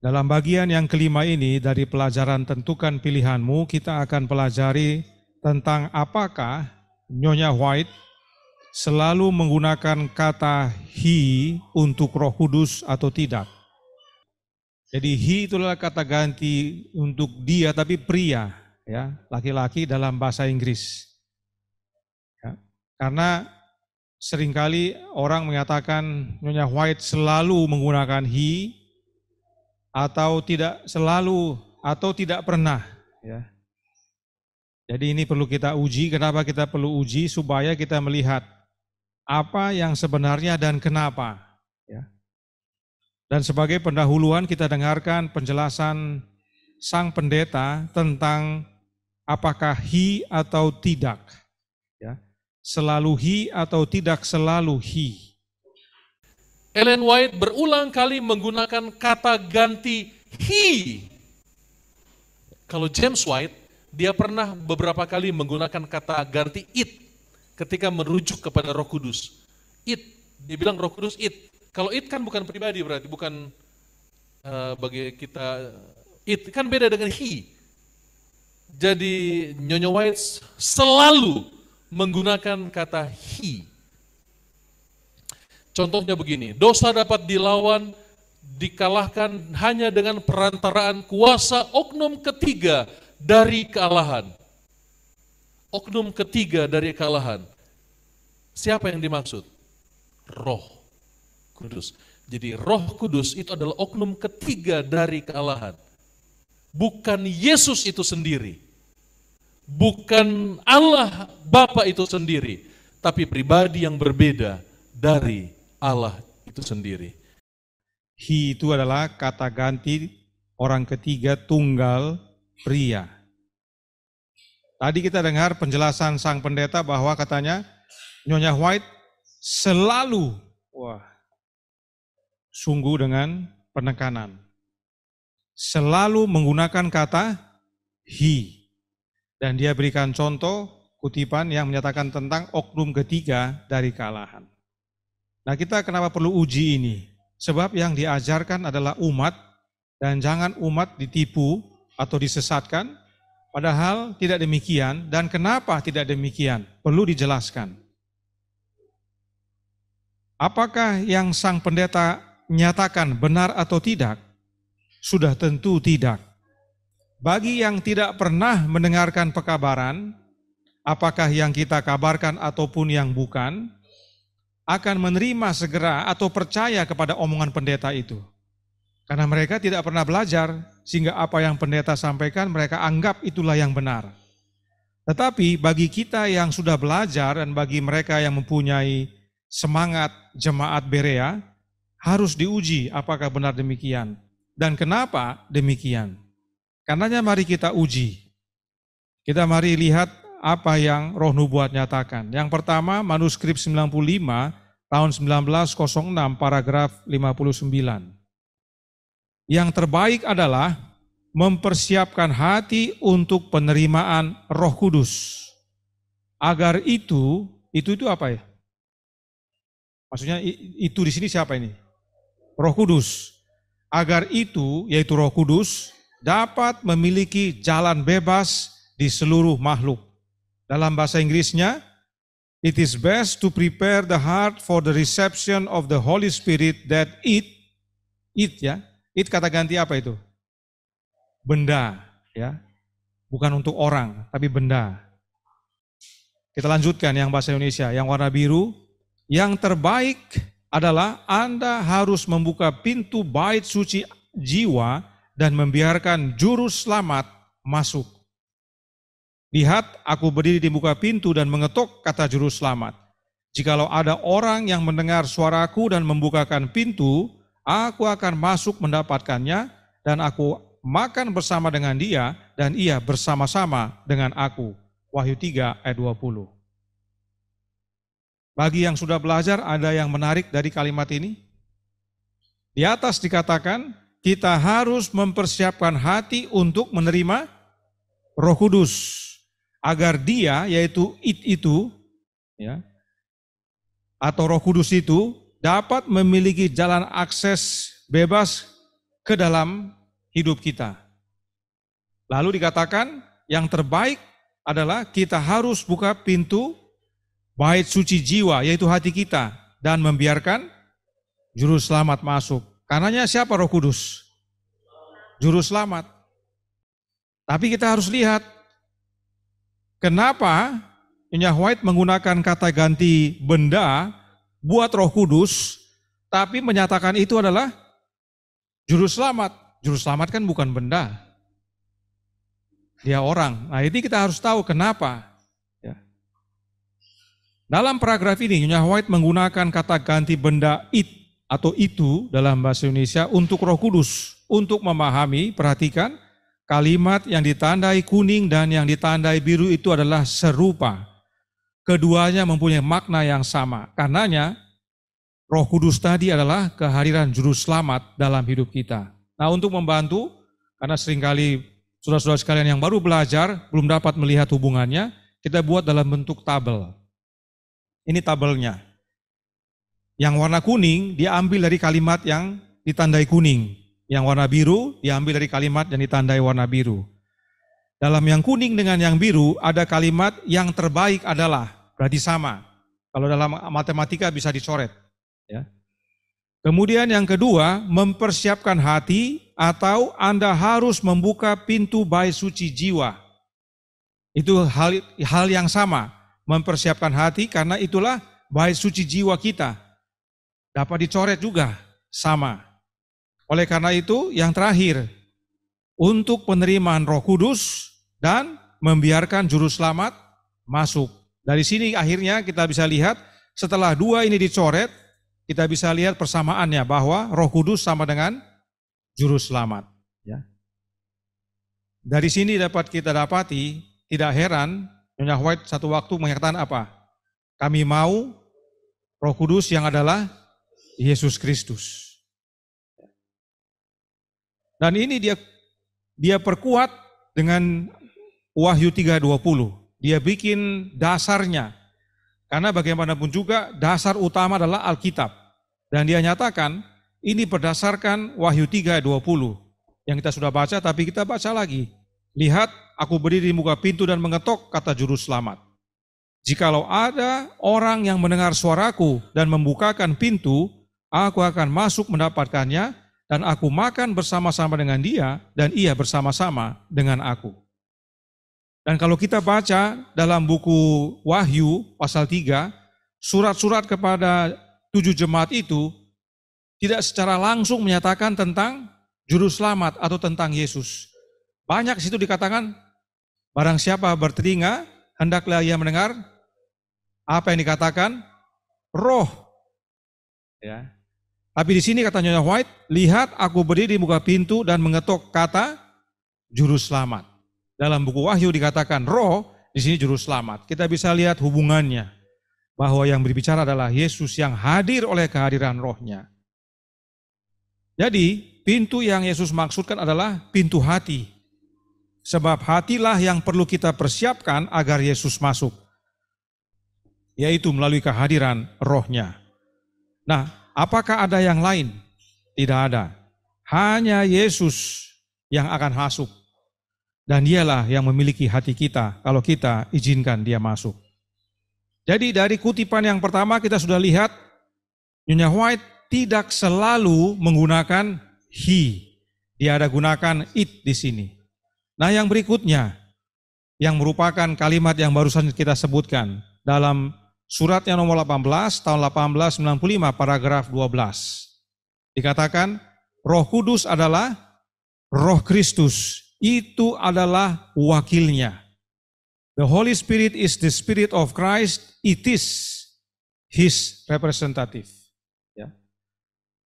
Dalam bagian yang kelima ini dari pelajaran tentukan pilihanmu, kita akan pelajari tentang apakah Nyonya White selalu menggunakan kata he untuk Roh Kudus atau tidak. Jadi he itulah kata ganti untuk dia tapi pria, ya, laki-laki dalam bahasa Inggris. Ya, karena seringkali orang mengatakan Nyonya White selalu menggunakan he atau tidak selalu atau tidak pernah, ya. Jadi ini perlu kita uji. Kenapa kita perlu uji? Supaya kita melihat apa yang sebenarnya dan kenapa, ya. Dan sebagai pendahuluan kita dengarkan penjelasan sang pendeta tentang apakah he atau tidak, ya. Selalu he atau tidak selalu he. Ellen White berulang kali menggunakan kata ganti he. Kalau James White, dia pernah beberapa kali menggunakan kata ganti it ketika merujuk kepada Roh Kudus. It, dia bilang Roh Kudus it. Kalau it kan bukan pribadi berarti, bukan bagi kita, it kan beda dengan he. Jadi Nyonya White selalu menggunakan kata he. Contohnya begini, dosa dapat dilawan, dikalahkan hanya dengan perantaraan kuasa oknum ketiga dari kealahan. Oknum ketiga dari kealahan. Siapa yang dimaksud? Roh Kudus. Jadi Roh Kudus itu adalah oknum ketiga dari kealahan. Bukan Yesus itu sendiri. Bukan Allah Bapa itu sendiri. Tapi pribadi yang berbeda dari Allah itu sendiri. He itu adalah kata ganti orang ketiga tunggal pria. Tadi kita dengar penjelasan sang pendeta bahwa katanya Nyonya White selalu, sungguh dengan penekanan, selalu menggunakan kata he. Dan dia berikan contoh kutipan yang menyatakan tentang oknum ketiga dari kealahan. Nah, kita kenapa perlu uji ini? Sebab yang diajarkan adalah umat, dan jangan umat ditipu atau disesatkan, padahal tidak demikian. Dan kenapa tidak demikian? Perlu dijelaskan. Apakah yang sang pendeta nyatakan benar atau tidak? Sudah tentu tidak. Bagi yang tidak pernah mendengarkan pekabaran, apakah yang kita kabarkan ataupun yang bukan, akan menerima segera atau percaya kepada omongan pendeta itu. Karena mereka tidak pernah belajar, sehingga apa yang pendeta sampaikan mereka anggap itulah yang benar. Tetapi bagi kita yang sudah belajar dan bagi mereka yang mempunyai semangat jemaat Berea, harus diuji apakah benar demikian. Dan kenapa demikian? Karenanya mari kita uji. Kita mari lihat apa yang Roh Nubuat nyatakan. Yang pertama, manuskrip 95 tahun 1906 paragraf 59. Yang terbaik adalah mempersiapkan hati untuk penerimaan Roh Kudus. Agar itu apa ya? Maksudnya itu di sini siapa ini? Roh Kudus. Agar itu, yaitu Roh Kudus, dapat memiliki jalan bebas di seluruh makhluk. Dalam bahasa Inggrisnya, it is best to prepare the heart for the reception of the Holy Spirit that it kata ganti apa itu? Benda, ya. Bukan untuk orang, tapi benda. Kita lanjutkan yang bahasa Indonesia, yang warna biru. Yang terbaik adalah Anda harus membuka pintu bait suci jiwa dan membiarkan juru selamat masuk. Lihat, aku berdiri di muka pintu dan mengetuk, kata juru selamat. Jikalau ada orang yang mendengar suaraku dan membukakan pintu, aku akan masuk mendapatkannya, dan aku makan bersama dengan dia, dan ia bersama-sama dengan aku. Wahyu 3 ayat 20. Bagi yang sudah belajar, ada yang menarik dari kalimat ini? Di atas dikatakan, kita harus mempersiapkan hati untuk menerima Roh Kudus. Agar dia, yaitu itu, ya, atau Roh Kudus itu, dapat memiliki jalan akses bebas ke dalam hidup kita. Lalu dikatakan yang terbaik adalah kita harus buka pintu bait suci jiwa, yaitu hati kita, dan membiarkan juru selamat masuk. Karenanya siapa Roh Kudus? Juru selamat. Tapi kita harus lihat, kenapa Nyonya White menggunakan kata ganti benda buat Roh Kudus, tapi menyatakan itu adalah juru selamat. Juru selamat kan bukan benda. Dia orang. Nah ini kita harus tahu kenapa. Ya. Dalam paragraf ini Nyonya White menggunakan kata ganti benda it atau itu dalam bahasa Indonesia untuk Roh Kudus. Untuk memahami, perhatikan, kalimat yang ditandai kuning dan yang ditandai biru itu adalah serupa. Keduanya mempunyai makna yang sama. Karenanya Roh Kudus tadi adalah kehadiran juru selamat dalam hidup kita. Nah untuk membantu, karena seringkali saudara-saudara sekalian yang baru belajar, belum dapat melihat hubungannya, kita buat dalam bentuk tabel. Ini tabelnya. Yang warna kuning diambil dari kalimat yang ditandai kuning. Yang warna biru diambil dari kalimat yang ditandai warna biru. Dalam yang kuning dengan yang biru ada kalimat yang terbaik adalah, berarti sama. Kalau dalam matematika bisa dicoret. Ya. Kemudian yang kedua, mempersiapkan hati atau Anda harus membuka pintu bait suci jiwa. Itu hal yang sama, mempersiapkan hati karena itulah bait suci jiwa kita. Dapat dicoret juga, sama. Oleh karena itu yang terakhir, untuk penerimaan Roh Kudus dan membiarkan juru selamat masuk. Dari sini akhirnya kita bisa lihat setelah dua ini dicoret, kita bisa lihat persamaannya bahwa Roh Kudus sama dengan juru selamat. Ya. Dari sini dapat kita dapati, tidak heran Nyonya White satu waktu menyatakan apa? Kami mau Roh Kudus yang adalah Yesus Kristus. Dan ini dia perkuat dengan Wahyu 3:20. Dia bikin dasarnya. Karena bagaimanapun juga dasar utama adalah Alkitab. Dan dia nyatakan ini berdasarkan Wahyu 3:20 yang kita sudah baca, tapi kita baca lagi. Lihat, aku berdiri di muka pintu dan mengetok, kata juru selamat. Jikalau ada orang yang mendengar suaraku dan membukakan pintu, aku akan masuk mendapatkannya dan aku makan bersama-sama dengan dia dan ia bersama-sama dengan aku. Dan kalau kita baca dalam buku Wahyu pasal 3, surat-surat kepada 7 jemaat itu tidak secara langsung menyatakan tentang juru selamat atau tentang Yesus. Banyak situ dikatakan, barang siapa bertelinga, hendaklah ia mendengar apa yang dikatakan roh. Ya. Tapi di sini kata Nyonya White, lihat aku berdiri di muka pintu dan mengetok, kata juru selamat. Dalam buku Wahyu dikatakan roh, di sini juru selamat. Kita bisa lihat hubungannya, bahwa yang berbicara adalah Yesus yang hadir oleh kehadiran rohnya. Jadi pintu yang Yesus maksudkan adalah pintu hati. Sebab hatilah yang perlu kita persiapkan agar Yesus masuk. Yaitu melalui kehadiran rohnya. Nah, apakah ada yang lain? Tidak ada. Hanya Yesus yang akan masuk. Dan dialah yang memiliki hati kita kalau kita izinkan dia masuk. Jadi dari kutipan yang pertama kita sudah lihat Nyonya White tidak selalu menggunakan he. Dia ada gunakan it di sini. Nah yang berikutnya yang merupakan kalimat yang barusan kita sebutkan dalam surat yang nomor 18 tahun 1895 paragraf 12. Dikatakan Roh Kudus adalah Roh Kristus. Itu adalah wakilnya. The Holy Spirit is the Spirit of Christ. It is His representative. Ya.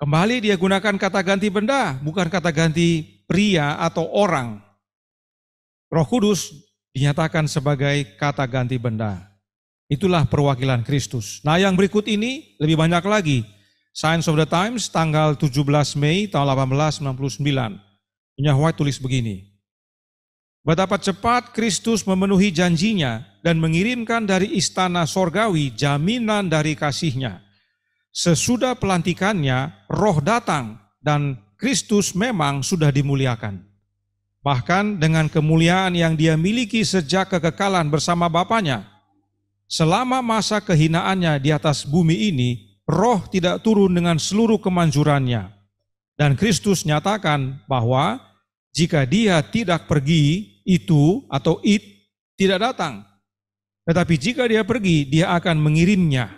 Kembali dia gunakan kata ganti benda, bukan kata ganti pria atau orang. Roh Kudus dinyatakan sebagai kata ganti benda. Itulah perwakilan Kristus. Nah yang berikut ini lebih banyak lagi. Signs of the Times tanggal 17 Mei tahun 1899. Nyonya White tulis begini. Betapa cepat Kristus memenuhi janjinya dan mengirimkan dari istana sorgawi jaminan dari kasihnya. Sesudah pelantikannya, roh datang dan Kristus memang sudah dimuliakan. Bahkan dengan kemuliaan yang dia miliki sejak kekekalan bersama Bapanya, selama masa kehinaannya di atas bumi ini, Roh tidak turun dengan seluruh kemanjurannya. Dan Kristus nyatakan bahwa jika dia tidak pergi, itu atau it tidak datang. Tetapi jika dia pergi, dia akan mengirimnya.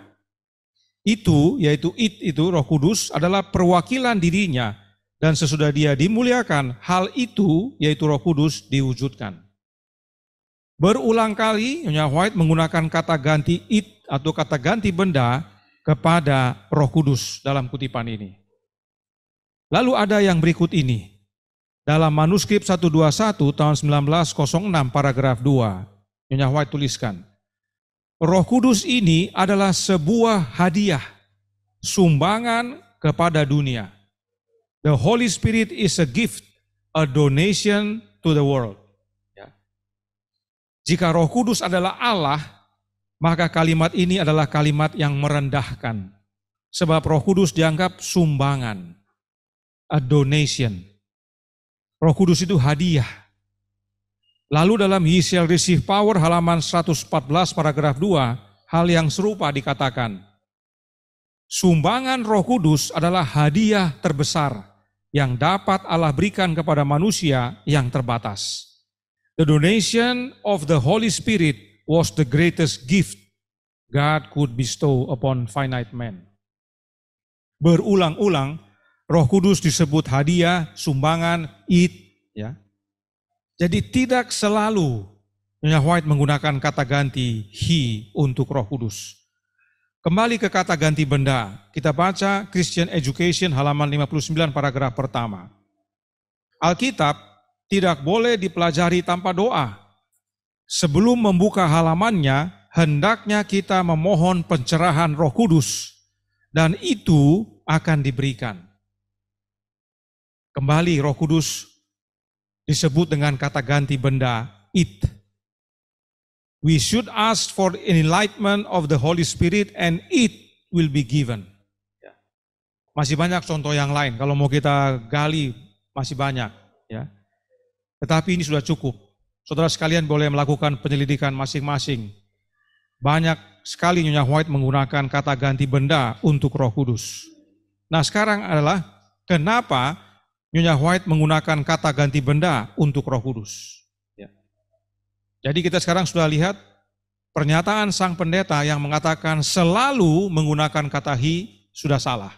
Itu, yaitu it itu, Roh Kudus adalah perwakilan dirinya. Dan sesudah dia dimuliakan, hal itu, yaitu Roh Kudus, diwujudkan. Berulang kali, Nyonya White menggunakan kata ganti it atau kata ganti benda kepada Roh Kudus dalam kutipan ini. Lalu ada yang berikut ini. Dalam manuskrip 121 tahun 1906 paragraf 2, Nyonya White tuliskan, Roh Kudus ini adalah sebuah hadiah, sumbangan kepada dunia. The Holy Spirit is a gift, a donation to the world. Ya. Jika Roh Kudus adalah Allah, maka kalimat ini adalah kalimat yang merendahkan. Sebab Roh Kudus dianggap sumbangan, a donation. Roh Kudus itu hadiah. Lalu dalam Ye shall receive power halaman 114 paragraf 2, hal yang serupa dikatakan. Sumbangan Roh Kudus adalah hadiah terbesar yang dapat Allah berikan kepada manusia yang terbatas. The donation of the Holy Spirit was the greatest gift God could bestow upon finite man. Berulang-ulang, Roh Kudus disebut hadiah, sumbangan, it, ya. Jadi tidak selalu Nyonya White menggunakan kata ganti he untuk Roh Kudus. Kembali ke kata ganti benda, kita baca Christian Education halaman 59 paragraf pertama. Alkitab tidak boleh dipelajari tanpa doa. Sebelum membuka halamannya, hendaknya kita memohon pencerahan Roh Kudus, dan itu akan diberikan. Kembali Roh Kudus disebut dengan kata ganti benda, it. We should ask for enlightenment of the Holy Spirit and it will be given. Masih banyak contoh yang lain, kalau mau kita gali masih banyak. Ya. Tetapi ini sudah cukup. Saudara sekalian boleh melakukan penyelidikan masing-masing. Banyak sekali Nyonya White menggunakan kata ganti benda untuk Roh Kudus. Nah sekarang adalah kenapa Nyonya White menggunakan kata ganti benda untuk Roh Kudus. Ya. Jadi kita sekarang sudah lihat pernyataan sang pendeta yang mengatakan selalu menggunakan kata he sudah salah.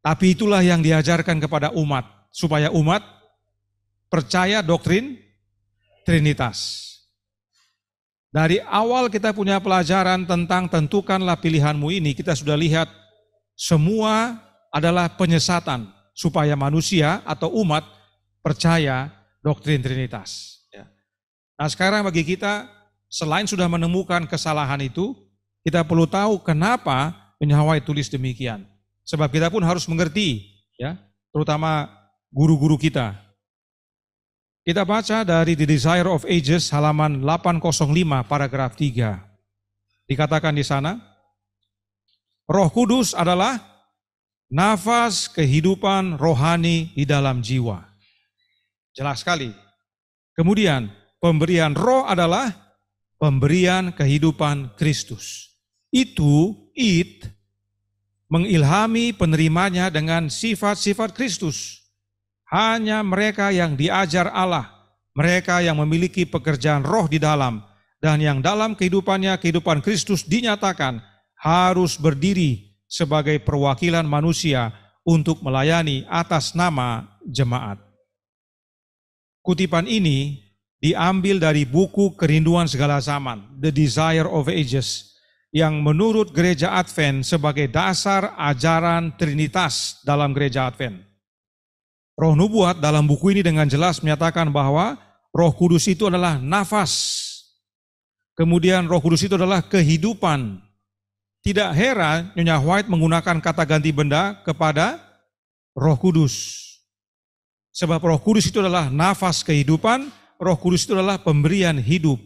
Tapi itulah yang diajarkan kepada umat, supaya umat percaya doktrin Trinitas. Dari awal kita punya pelajaran tentang tentukanlah pilihanmu ini, kita sudah lihat semua adalah penyesatan supaya manusia atau umat percaya doktrin Trinitas. Nah sekarang bagi kita, selain sudah menemukan kesalahan itu, kita perlu tahu kenapa Nyonya White tulis demikian. Sebab kita pun harus mengerti, ya, terutama guru-guru kita. Kita baca dari The Desire of Ages halaman 805 paragraf 3. Dikatakan di sana, Roh Kudus adalah nafas kehidupan rohani di dalam jiwa. Jelas sekali. Kemudian, pemberian roh adalah pemberian kehidupan Kristus. Itu, mengilhami penerimanya dengan sifat-sifat Kristus. Hanya mereka yang diajar Allah, mereka yang memiliki pekerjaan roh di dalam, dan yang dalam kehidupannya, kehidupan Kristus dinyatakan, harus berdiri sebagai perwakilan manusia untuk melayani atas nama jemaat. Kutipan ini diambil dari buku Kerinduan Segala Zaman, The Desire of Ages, yang menurut Gereja Advent sebagai dasar ajaran Trinitas dalam Gereja Advent. Roh Nubuat dalam buku ini dengan jelas menyatakan bahwa Roh Kudus itu adalah nafas. Kemudian Roh Kudus itu adalah kehidupan. Tidak heran Nyonya White menggunakan kata ganti benda kepada Roh Kudus. Sebab Roh Kudus itu adalah nafas kehidupan, Roh Kudus itu adalah pemberian hidup.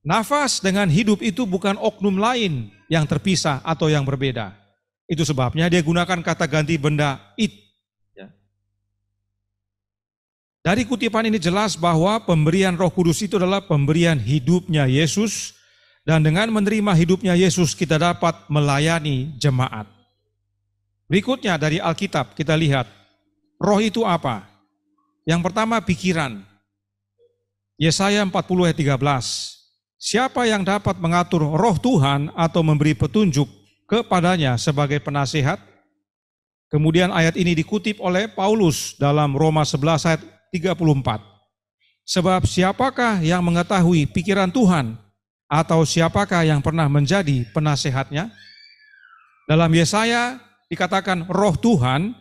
Nafas dengan hidup itu bukan oknum lain yang terpisah atau yang berbeda. Itu sebabnya dia gunakan kata ganti benda it. Ya. Dari kutipan ini jelas bahwa pemberian Roh Kudus itu adalah pemberian hidupnya Yesus, dan dengan menerima hidupnya Yesus kita dapat melayani jemaat. Berikutnya dari Alkitab kita lihat, roh itu apa? Yang pertama pikiran. Yesaya 40 ayat 13. Siapa yang dapat mengatur roh Tuhan atau memberi petunjuk kepadanya sebagai penasihat? Kemudian ayat ini dikutip oleh Paulus dalam Roma 11 ayat 34. Sebab siapakah yang mengetahui pikiran Tuhan, atau siapakah yang pernah menjadi penasehatnya? Dalam Yesaya dikatakan roh Tuhan,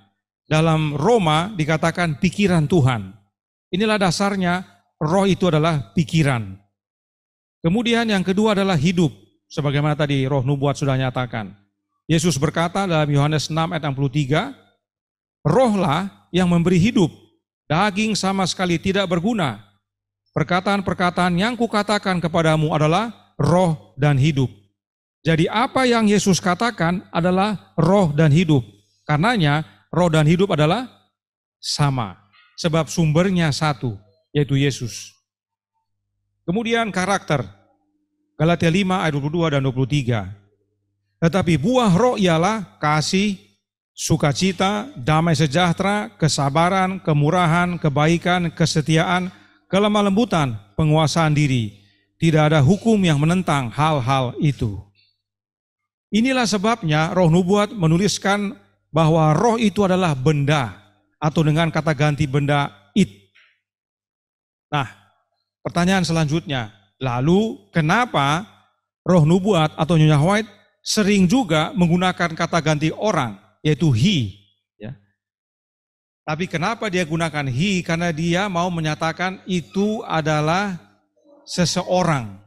dalam Roma dikatakan pikiran Tuhan. Inilah dasarnya, roh itu adalah pikiran. Kemudian yang kedua adalah hidup, sebagaimana tadi roh nubuat sudah nyatakan. Yesus berkata dalam Yohanes 6 ayat 63, rohlah yang memberi hidup, daging sama sekali tidak berguna. Perkataan-perkataan yang kukatakan kepadamu adalah roh dan hidup. Jadi apa yang Yesus katakan adalah roh dan hidup. Karenanya roh dan hidup adalah sama. Sebab sumbernya satu, yaitu Yesus. Kemudian karakter. Galatia 5 ayat 22 dan 23. Tetapi buah roh ialah kasih, sukacita, damai sejahtera, kesabaran, kemurahan, kebaikan, kesetiaan, kelemah lembutan, penguasaan diri. Tidak ada hukum yang menentang hal-hal itu. Inilah sebabnya roh nubuat menuliskan bahwa roh itu adalah benda, atau dengan kata ganti benda it. Nah, pertanyaan selanjutnya, lalu kenapa roh nubuat atau Nyonya White sering juga menggunakan kata ganti orang, yaitu he. Ya. Tapi kenapa dia gunakan he? Karena dia mau menyatakan itu adalah seseorang.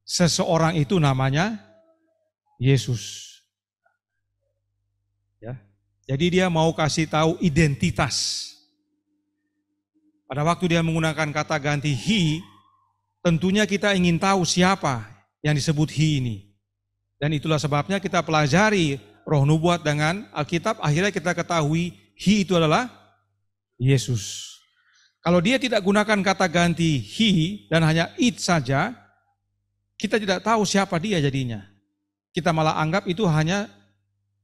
Seseorang itu namanya Yesus. Ya. Jadi dia mau kasih tahu identitas. Pada waktu dia menggunakan kata ganti he, tentunya kita ingin tahu siapa yang disebut he ini. Dan itulah sebabnya kita pelajari roh nubuat dengan Alkitab, akhirnya kita ketahui he itu adalah Yesus. Kalau dia tidak gunakan kata ganti he dan hanya it saja, kita tidak tahu siapa dia jadinya. Kita malah anggap itu hanya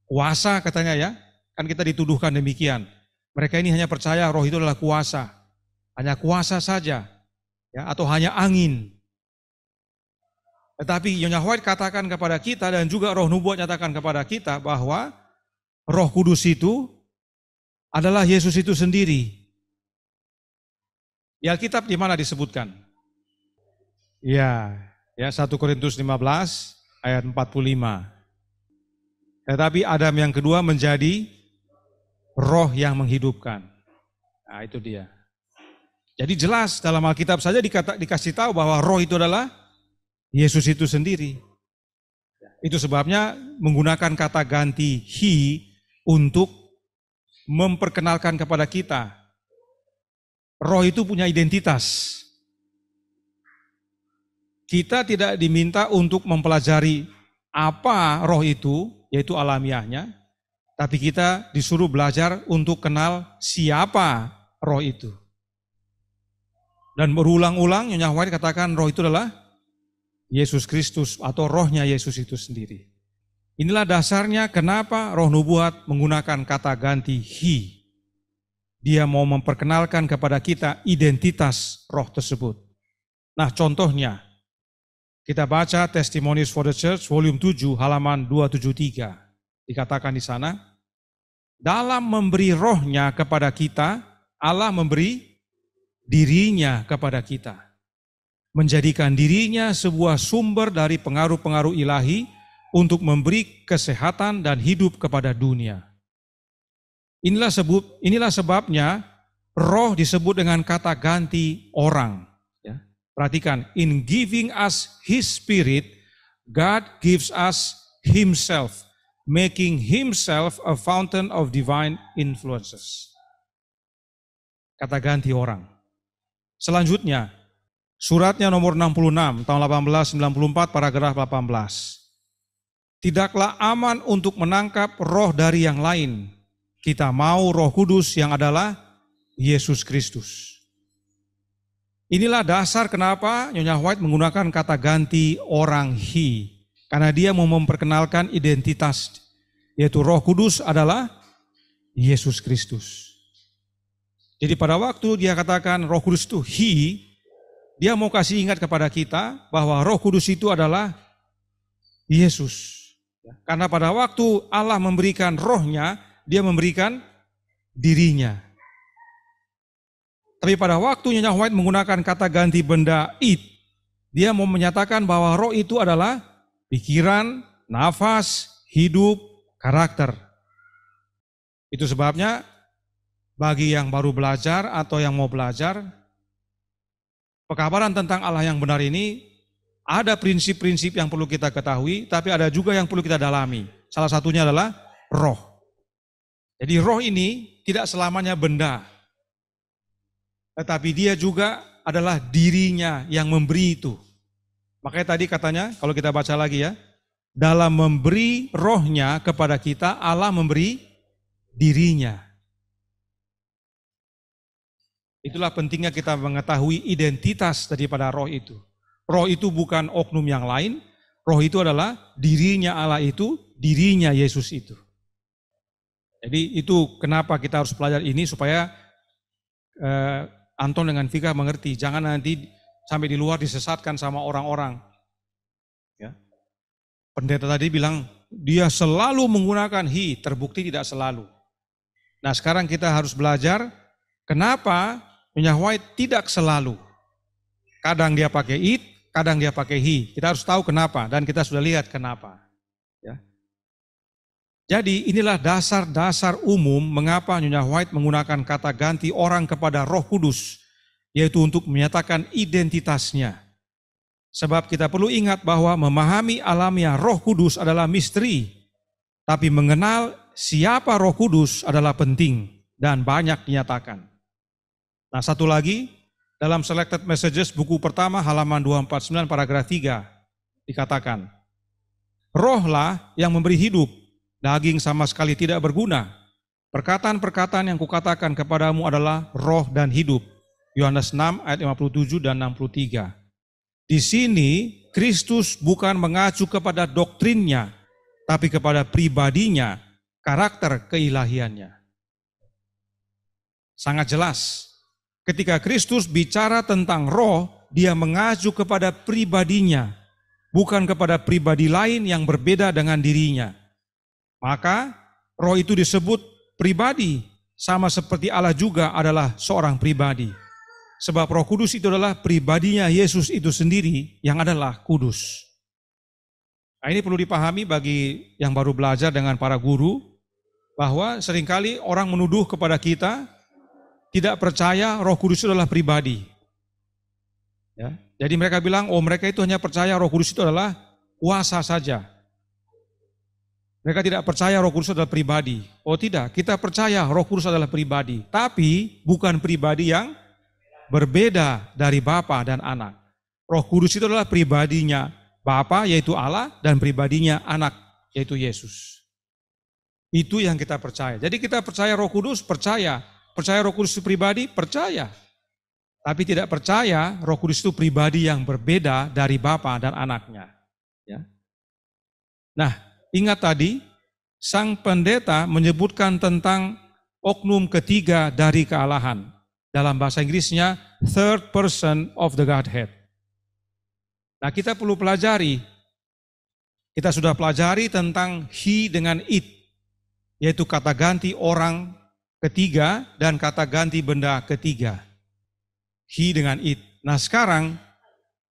kuasa katanya ya. Kan kita dituduhkan demikian. Mereka ini hanya percaya roh itu adalah kuasa. Hanya kuasa saja. Ya, atau hanya angin. Tetapi Nyonya White katakan kepada kita dan juga roh nubuat nyatakan kepada kita bahwa Roh Kudus itu adalah Yesus itu sendiri. Di Alkitab di mana disebutkan? Ya 1 Korintus 15 ayat 45. Tetapi Adam yang kedua menjadi roh yang menghidupkan. Nah, itu dia. Jadi jelas dalam Alkitab saja dikasih tahu bahwa roh itu adalah Yesus itu sendiri. Itu sebabnya menggunakan kata ganti he untuk memperkenalkan kepada kita. Roh itu punya identitas. Kita tidak diminta untuk mempelajari apa roh itu, yaitu alamiahnya, tapi kita disuruh belajar untuk kenal siapa roh itu. Dan berulang-ulang Nyonya White katakan roh itu adalah Yesus Kristus atau rohnya Yesus itu sendiri. Inilah dasarnya kenapa roh nubuat menggunakan kata ganti he. Dia mau memperkenalkan kepada kita identitas roh tersebut. Nah contohnya, kita baca Testimonies for the Church volume 7 halaman 273. Dikatakan di sana, dalam memberi rohnya kepada kita, Allah memberi dirinya kepada kita. Menjadikan dirinya sebuah sumber dari pengaruh-pengaruh ilahi untuk memberi kesehatan dan hidup kepada dunia. Inilah sebabnya roh disebut dengan kata ganti orang. Ya. Perhatikan, in giving us His Spirit, God gives us Himself, making Himself a fountain of divine influences. Kata ganti orang. Selanjutnya, suratnya nomor 66 tahun 1894 paragraf 18. Tidaklah aman untuk menangkap roh dari yang lain. Kita mau Roh Kudus yang adalah Yesus Kristus. Inilah dasar kenapa Nyonya White menggunakan kata ganti orang he. Karena dia mau memperkenalkan identitas, yaitu Roh Kudus adalah Yesus Kristus. Jadi pada waktu dia katakan Roh Kudus itu he, dia mau kasih ingat kepada kita bahwa Roh Kudus itu adalah Yesus. Karena pada waktu Allah memberikan rohnya, dia memberikan dirinya. Tapi pada waktu Nyonya White menggunakan kata ganti benda it, dia mau menyatakan bahwa roh itu adalah pikiran, nafas, hidup, karakter. Itu sebabnya bagi yang baru belajar atau yang mau belajar, pekabaran tentang Allah yang benar ini ada prinsip-prinsip yang perlu kita ketahui, tapi ada juga yang perlu kita dalami. Salah satunya adalah roh. Jadi roh ini tidak selamanya benda, tetapi dia juga adalah dirinya yang memberi itu. Makanya tadi katanya, kalau kita baca lagi ya, dalam memberi rohnya kepada kita, Allah memberi dirinya. Itulah pentingnya kita mengetahui identitas daripada roh itu. Roh itu bukan oknum yang lain, roh itu adalah dirinya Allah itu, dirinya Yesus itu. Jadi itu kenapa kita harus belajar ini supaya Anton dengan Vika mengerti, jangan nanti sampai di luar disesatkan sama orang-orang. Ya. Pendeta tadi bilang dia selalu menggunakan he, terbukti tidak selalu. Nah sekarang kita harus belajar kenapa Nyonya White tidak selalu. Kadang dia pakai it, kadang dia pakai he. Kita harus tahu kenapa dan kita sudah lihat kenapa. Ya. Jadi inilah dasar-dasar umum mengapa Nyonya White menggunakan kata ganti orang kepada Roh Kudus, yaitu untuk menyatakan identitasnya. Sebab kita perlu ingat bahwa memahami alamiah Roh Kudus adalah misteri, tapi mengenal siapa Roh Kudus adalah penting dan banyak dinyatakan. Nah satu lagi, dalam Selected Messages buku pertama halaman 249 paragraf 3 dikatakan, rohlah yang memberi hidup, daging sama sekali tidak berguna. Perkataan-perkataan yang kukatakan kepadamu adalah roh dan hidup. Yohanes 6 ayat 57 dan 63. Di sini Kristus bukan mengacu kepada doktrinnya, tapi kepada pribadinya, karakter keilahiannya. Sangat jelas, ketika Kristus bicara tentang roh, dia mengacu kepada pribadinya, bukan kepada pribadi lain yang berbeda dengan dirinya. Maka roh itu disebut pribadi, sama seperti Allah juga adalah seorang pribadi. Sebab Roh Kudus itu adalah pribadinya Yesus itu sendiri yang adalah kudus. Nah, ini perlu dipahami bagi yang baru belajar dengan para guru, bahwa seringkali orang menuduh kepada kita tidak percaya Roh Kudus itu adalah pribadi. Ya, jadi mereka bilang, oh mereka itu hanya percaya Roh Kudus itu adalah kuasa saja. Mereka tidak percaya Roh Kudus adalah pribadi. Oh tidak, kita percaya Roh Kudus adalah pribadi, tapi bukan pribadi yang berbeda dari Bapa dan Anak. Roh Kudus itu adalah pribadinya Bapa yaitu Allah dan pribadinya Anak yaitu Yesus. Itu yang kita percaya. Jadi kita percaya Roh Kudus, percaya Roh Kudus itu pribadi, percaya. Tapi tidak percaya Roh Kudus itu pribadi yang berbeda dari Bapa dan Anaknya. Ya. Nah, ingat tadi sang pendeta menyebutkan tentang oknum ketiga dari kealahan. Dalam bahasa Inggrisnya, third person of the Godhead. Nah kita perlu pelajari, kita sudah pelajari tentang he dengan it, yaitu kata ganti orang ketiga dan kata ganti benda ketiga. He dengan it. Nah sekarang,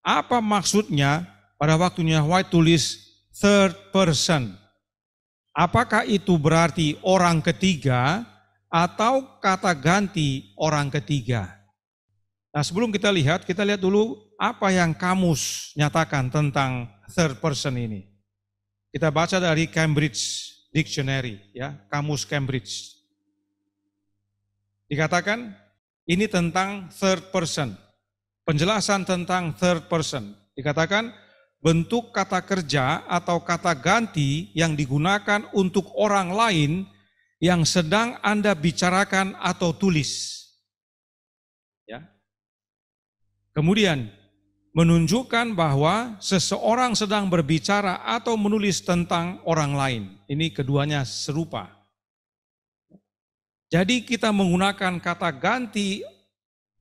apa maksudnya pada waktunya White tulis third person? Apakah itu berarti orang ketiga atau kata ganti orang ketiga? Nah sebelum kita lihat dulu apa yang kamus nyatakan tentang third person ini. Kita baca dari Cambridge Dictionary, ya, kamus Cambridge. Dikatakan ini tentang third person. Penjelasan tentang third person. Dikatakan bentuk kata kerja atau kata ganti yang digunakan untuk orang lain yang sedang Anda bicarakan atau tulis. Ya. Kemudian menunjukkan bahwa seseorang sedang berbicara atau menulis tentang orang lain. Ini keduanya serupa. Jadi kita menggunakan kata ganti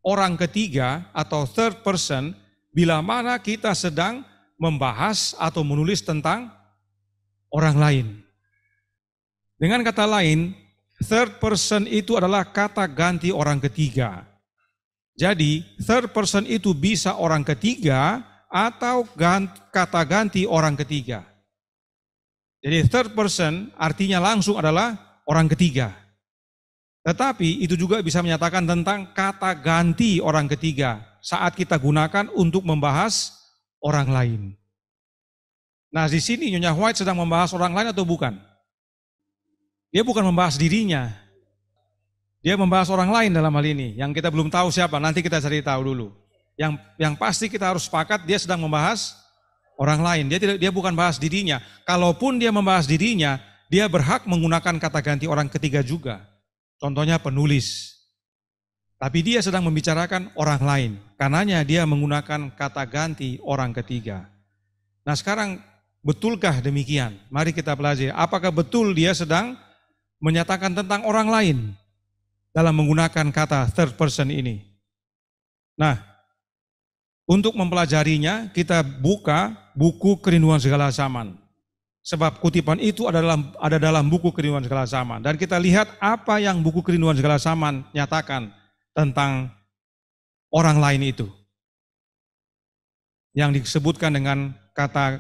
orang ketiga atau third person bila mana kita sedang membahas atau menulis tentang orang lain. Dengan kata lain, third person itu adalah kata ganti orang ketiga. Jadi, third person itu bisa orang ketiga atau kata ganti orang ketiga. Jadi, third person artinya langsung adalah orang ketiga. Tetapi itu juga bisa menyatakan tentang kata ganti orang ketiga saat kita gunakan untuk membahas orang lain. Nah, di sini Nyonya White sedang membahas orang lain atau bukan? Dia bukan membahas dirinya. Dia membahas orang lain dalam hal ini. Yang kita belum tahu siapa, nanti kita cari tahu dulu. Yang pasti kita harus sepakat dia sedang membahas orang lain. Dia bukan bahas dirinya. Kalaupun dia membahas dirinya, dia berhak menggunakan kata ganti orang ketiga juga. Contohnya penulis. Tapi dia sedang membicarakan orang lain. Karenanya dia menggunakan kata ganti orang ketiga. Nah, sekarang betulkah demikian? Mari kita pelajari. Apakah betul dia sedang menyatakan tentang orang lain dalam menggunakan kata third person ini? Nah, untuk mempelajarinya kita buka buku Kerinduan Segala Zaman. Sebab kutipan itu ada dalam buku Kerinduan Segala Zaman. Dan kita lihat apa yang buku Kerinduan Segala Zaman nyatakan tentang orang lain itu. Yang disebutkan dengan kata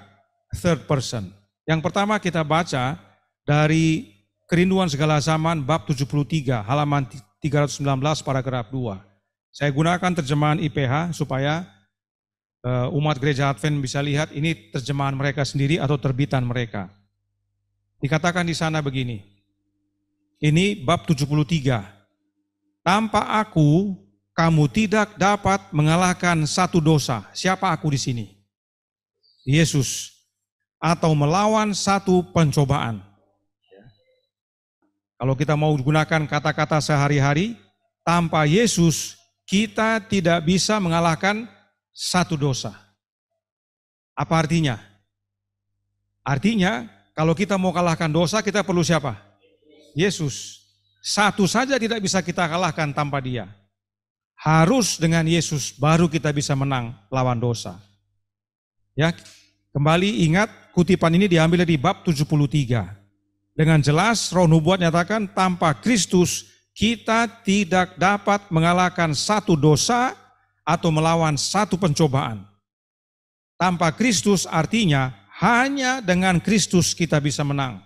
third person. Yang pertama kita baca dari Kerinduan Segala Zaman bab 73 halaman 319 paragraf 2. Saya gunakan terjemahan IPH supaya umat gereja Advent bisa lihat ini terjemahan mereka sendiri atau terbitan mereka. Dikatakan di sana begini. Ini bab 73. Tanpa aku kamu tidak dapat mengalahkan satu dosa. Siapa aku di sini? Yesus. Atau melawan satu pencobaan. Kalau kita mau gunakan kata-kata sehari-hari, tanpa Yesus kita tidak bisa mengalahkan satu dosa. Apa artinya? Artinya kalau kita mau kalahkan dosa kita perlu siapa? Yesus. Satu saja tidak bisa kita kalahkan tanpa Dia. Harus dengan Yesus baru kita bisa menang lawan dosa. Ya, kembali ingat kutipan ini diambil dari bab 73. Dengan jelas roh nubuat nyatakan tanpa Kristus kita tidak dapat mengalahkan satu dosa atau melawan satu pencobaan. Tanpa Kristus artinya hanya dengan Kristus kita bisa menang.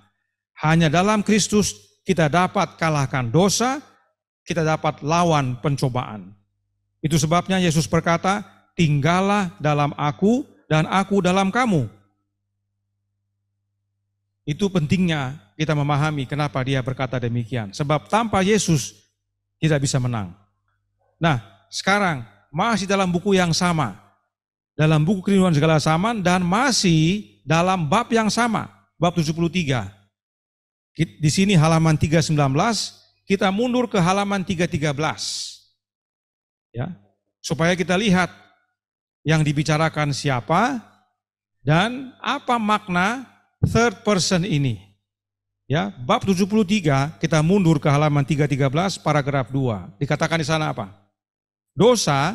Hanya dalam Kristus kita dapat kalahkan dosa, kita dapat lawan pencobaan. Itu sebabnya Yesus berkata, tinggallah dalam aku dan aku dalam kamu. Itu pentingnya kita memahami kenapa dia berkata demikian. Sebab tanpa Yesus tidak bisa menang. Nah, sekarang masih dalam buku yang sama. Dalam buku Kerinduan Segala Zaman dan masih dalam bab yang sama. Bab 73. Di sini halaman 319, kita mundur ke halaman 313. Ya, supaya kita lihat yang dibicarakan siapa dan apa makna third person ini. Ya, bab 73 kita mundur ke halaman 313 paragraf 2. Dikatakan di sana apa? Dosa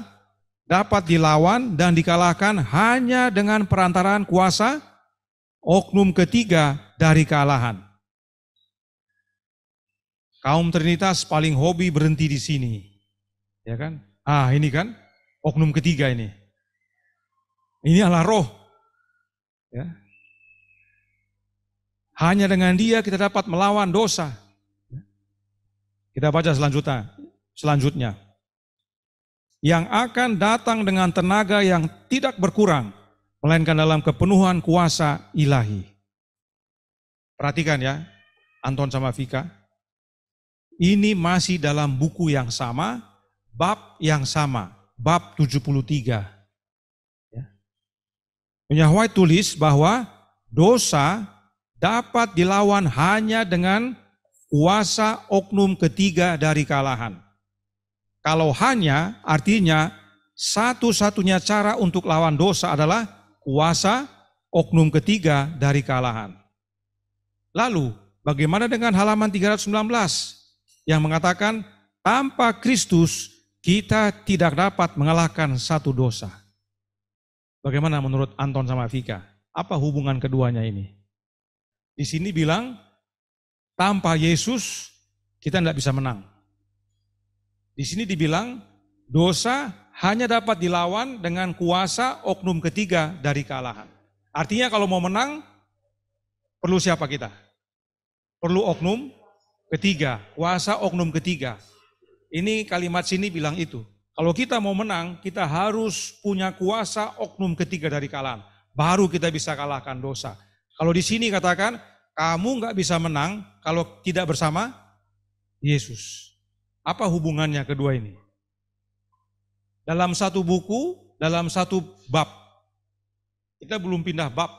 dapat dilawan dan dikalahkan hanya dengan perantaraan kuasa oknum ketiga dari kealahan. Kaum Trinitas paling hobi berhenti di sini. Ya kan? Ini kan oknum ketiga ini. Ini adalah roh. Ya. Hanya dengan Dia kita dapat melawan dosa. Kita baca selanjutnya. Yang akan datang dengan tenaga yang tidak berkurang, melainkan dalam kepenuhan kuasa ilahi. Perhatikan ya, Anton sama Vika. Ini masih dalam buku yang sama, bab yang sama, bab 73. Nyonya White tulis bahwa dosa dapat dilawan hanya dengan kuasa oknum ketiga dari kealahan. Kalau hanya, artinya satu-satunya cara untuk lawan dosa adalah kuasa oknum ketiga dari kealahan. Lalu, bagaimana dengan halaman 319 yang mengatakan tanpa Kristus kita tidak dapat mengalahkan satu dosa? Bagaimana menurut Anton sama Vika? Apa hubungan keduanya ini? Di sini bilang tanpa Yesus kita tidak bisa menang. Di sini dibilang dosa hanya dapat dilawan dengan kuasa oknum ketiga dari kealahan. Artinya kalau mau menang, perlu siapa kita? Perlu oknum ketiga, kuasa oknum ketiga. Ini kalimat sini bilang itu. Kalau kita mau menang, kita harus punya kuasa oknum ketiga dari kealahan. Baru kita bisa kalahkan dosa. Kalau di sini katakan, kamu nggak bisa menang kalau tidak bersama Yesus. Apa hubungannya kedua ini? Dalam satu buku, dalam satu bab. Kita belum pindah bab.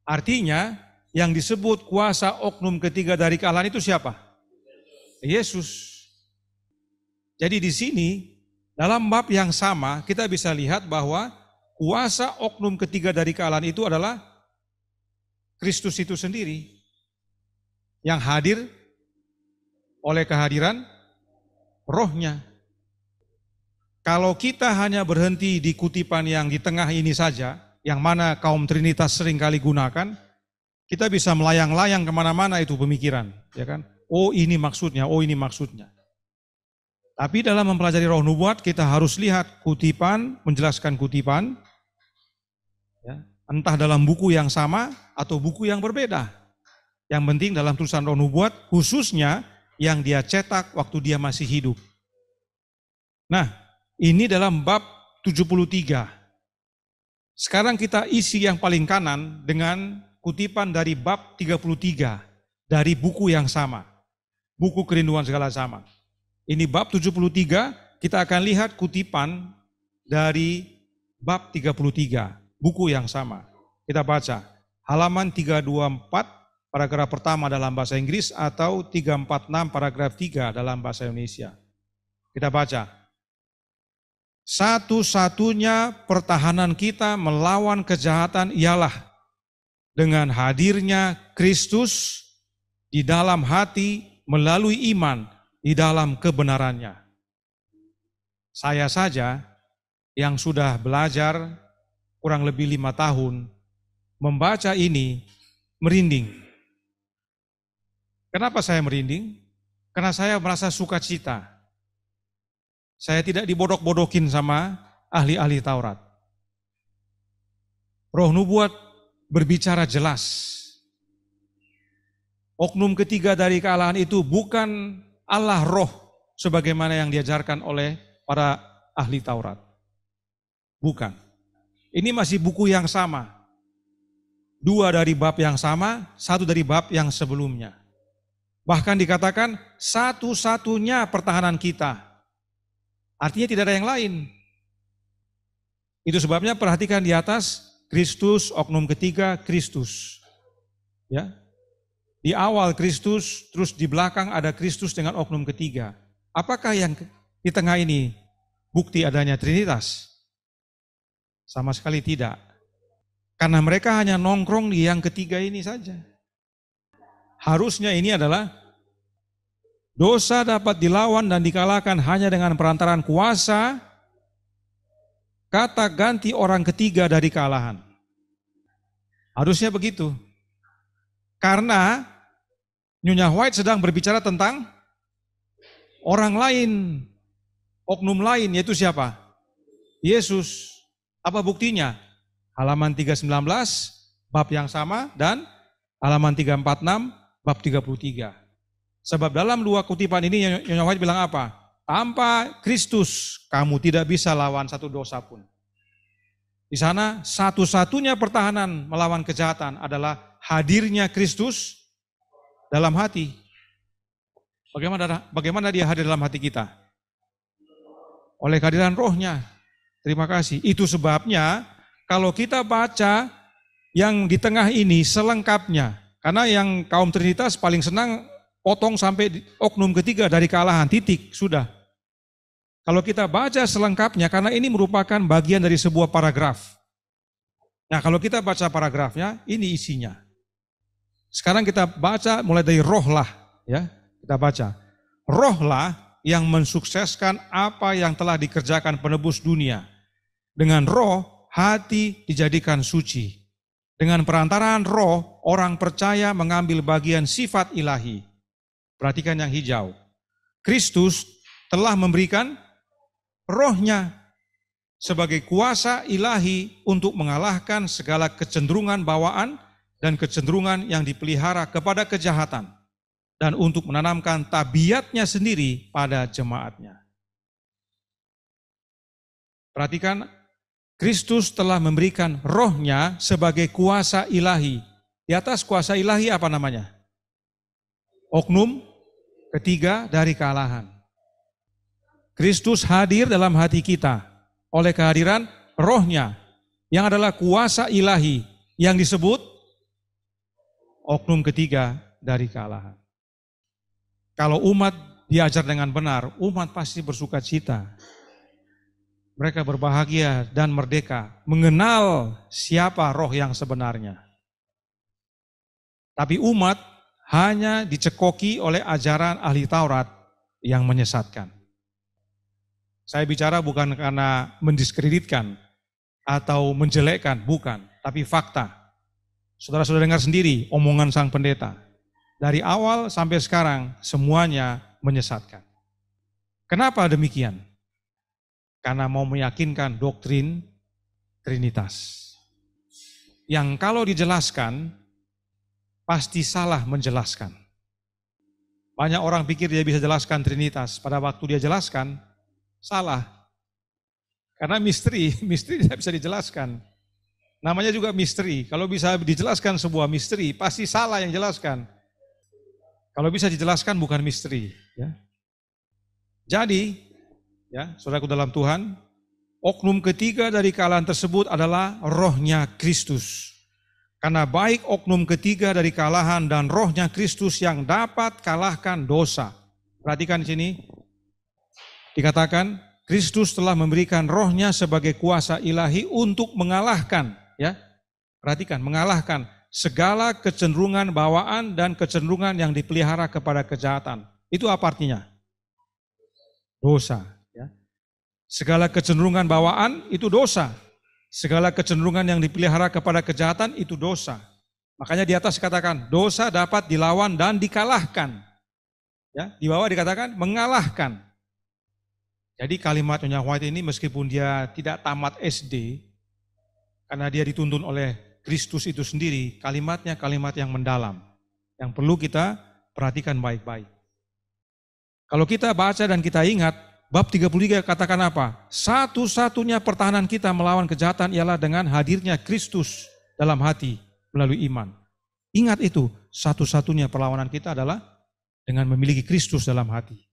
Artinya yang disebut kuasa oknum ketiga dari kealahan itu siapa? Yesus. Jadi di sini dalam bab yang sama kita bisa lihat bahwa kuasa oknum ketiga dari kealahan itu adalah Kristus itu sendiri yang hadir oleh kehadiran rohnya. Kalau kita hanya berhenti di kutipan yang di tengah ini saja, yang mana kaum Trinitas seringkali gunakan, kita bisa melayang-layang kemana-mana itu pemikiran, ya kan? Oh ini maksudnya, oh ini maksudnya. Tapi dalam mempelajari roh nubuat kita harus lihat kutipan, menjelaskan kutipan, ya, entah dalam buku yang sama atau buku yang berbeda. Yang penting dalam tulisan roh nubuat khususnya yang dia cetak waktu dia masih hidup. Nah, ini dalam bab 73. Sekarang kita isi yang paling kanan dengan kutipan dari bab 33 dari buku yang sama. Buku Kerinduan Segala Zaman. Ini bab 73, kita akan lihat kutipan dari bab 33, buku yang sama. Kita baca halaman 324 paragraf pertama dalam bahasa Inggris atau 346 paragraf 3 dalam bahasa Indonesia. Kita baca. Satu-satunya pertahanan kita melawan kejahatan ialah dengan hadirnya Kristus di dalam hati melalui iman di dalam kebenarannya. Saya saja yang sudah belajar kurang lebih 5 tahun membaca ini merinding. Kenapa saya merinding? Karena saya merasa sukacita. Saya tidak dibodok-bodokin sama ahli-ahli Taurat. Roh nubuat berbicara jelas. Oknum ketiga dari kealahan itu bukan Allah roh sebagaimana yang diajarkan oleh para ahli Taurat. Bukan. Ini masih buku yang sama. 2 dari bab yang sama, 1 dari bab yang sebelumnya. Bahkan dikatakan satu-satunya pertahanan kita. Artinya tidak ada yang lain. Itu sebabnya perhatikan di atas Kristus, oknum ketiga Kristus. Ya. Di awal Kristus, terus di belakang ada Kristus dengan oknum ketiga. Apakah yang di tengah ini bukti adanya Trinitas? Sama sekali tidak. Karena mereka hanya nongkrong di yang ketiga ini saja. Harusnya ini adalah dosa dapat dilawan dan dikalahkan hanya dengan perantaraan kuasa kata ganti orang ketiga dari kealahan. Harusnya begitu. Karena Nyonya White sedang berbicara tentang orang lain, oknum lain, yaitu siapa? Yesus. Apa buktinya? Halaman 319, bab yang sama, dan halaman 346, bab 33. Sebab dalam 2 kutipan ini Nyonya White bilang apa? Tanpa Kristus kamu tidak bisa lawan satu dosa pun. Di sana satu-satunya pertahanan melawan kejahatan adalah hadirnya Kristus dalam hati. Bagaimana dia hadir dalam hati kita? Oleh kehadiran rohnya. Terima kasih. Itu sebabnya kalau kita baca yang di tengah ini selengkapnya. Karena yang kaum Trinitas paling senang potong sampai oknum ketiga dari kealahan, titik, sudah. Kalau kita baca selengkapnya, karena ini merupakan bagian dari sebuah paragraf. Nah, kalau kita baca paragrafnya, ini isinya. Sekarang kita baca mulai dari rohlah, ya. Kita baca. Rohlah yang mensukseskan apa yang telah dikerjakan penebus dunia. Dengan roh, hati dijadikan suci. Dengan perantaraan roh, orang percaya mengambil bagian sifat ilahi. Perhatikan yang hijau. Kristus telah memberikan rohnya sebagai kuasa ilahi untuk mengalahkan segala kecenderungan bawaan dan kecenderungan yang dipelihara kepada kejahatan dan untuk menanamkan tabiatnya sendiri pada jemaatnya. Perhatikan, Kristus telah memberikan rohnya sebagai kuasa ilahi. Di atas kuasa ilahi apa namanya? Oknum ketiga dari kealahan. Kristus hadir dalam hati kita oleh kehadiran rohnya yang adalah kuasa ilahi yang disebut oknum ketiga dari kealahan. Kalau umat diajar dengan benar, umat pasti bersuka cita. Mereka berbahagia dan merdeka mengenal siapa roh yang sebenarnya. Tapi umat hanya dicekoki oleh ajaran ahli Taurat yang menyesatkan. Saya bicara bukan karena mendiskreditkan atau menjelekkan, bukan. Tapi fakta. Saudara-saudara dengar sendiri omongan sang pendeta. Dari awal sampai sekarang semuanya menyesatkan. Kenapa demikian? Karena mau meyakinkan doktrin Trinitas. Yang kalau dijelaskan, pasti salah menjelaskan. Banyak orang pikir dia bisa jelaskan Trinitas. Pada waktu dia jelaskan, salah. Karena misteri tidak bisa dijelaskan. Namanya juga misteri. Kalau bisa dijelaskan sebuah misteri, pasti salah yang jelaskan. Kalau bisa dijelaskan bukan misteri. Ya. Jadi, ya, saudaraku dalam Tuhan, oknum ketiga dari kealahan tersebut adalah rohnya Kristus. Karena baik oknum ketiga dari kealahan dan rohnya Kristus yang dapat kalahkan dosa. Perhatikan di sini. Dikatakan Kristus telah memberikan rohnya sebagai kuasa ilahi untuk mengalahkan, ya. Perhatikan, mengalahkan segala kecenderungan bawaan dan kecenderungan yang dipelihara kepada kejahatan. Itu apa artinya? Dosa, ya. Segala kecenderungan bawaan itu dosa. Segala kecenderungan yang dipelihara kepada kejahatan itu dosa. Makanya di atas dikatakan dosa dapat dilawan dan dikalahkan. Ya, di bawah dikatakan mengalahkan. Jadi kalimat Nyonya White ini meskipun dia tidak tamat SD, karena dia dituntun oleh Kristus itu sendiri, kalimatnya kalimat yang mendalam, yang perlu kita perhatikan baik-baik. Kalau kita baca dan kita ingat, bab 33 katakan apa? Satu-satunya pertahanan kita melawan kejahatan ialah dengan hadirnya Kristus dalam hati melalui iman. Ingat itu, satu-satunya perlawanan kita adalah dengan memiliki Kristus dalam hati.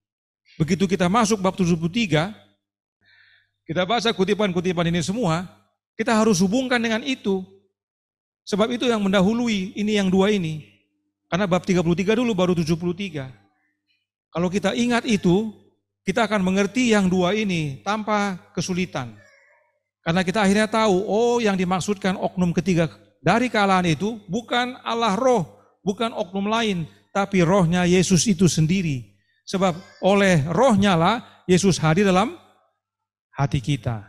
Begitu kita masuk bab 73, kita baca kutipan-kutipan ini semua, kita harus hubungkan dengan itu. Sebab itu yang mendahului, ini yang dua ini. Karena bab 33 dulu baru 73. Kalau kita ingat itu, kita akan mengerti yang dua ini tanpa kesulitan. Karena kita akhirnya tahu, oh yang dimaksudkan oknum ketiga dari kealahan itu bukan Allah roh, bukan oknum lain, tapi rohnya Yesus itu sendiri. Sebab oleh rohnya lah Yesus hadir dalam hati kita.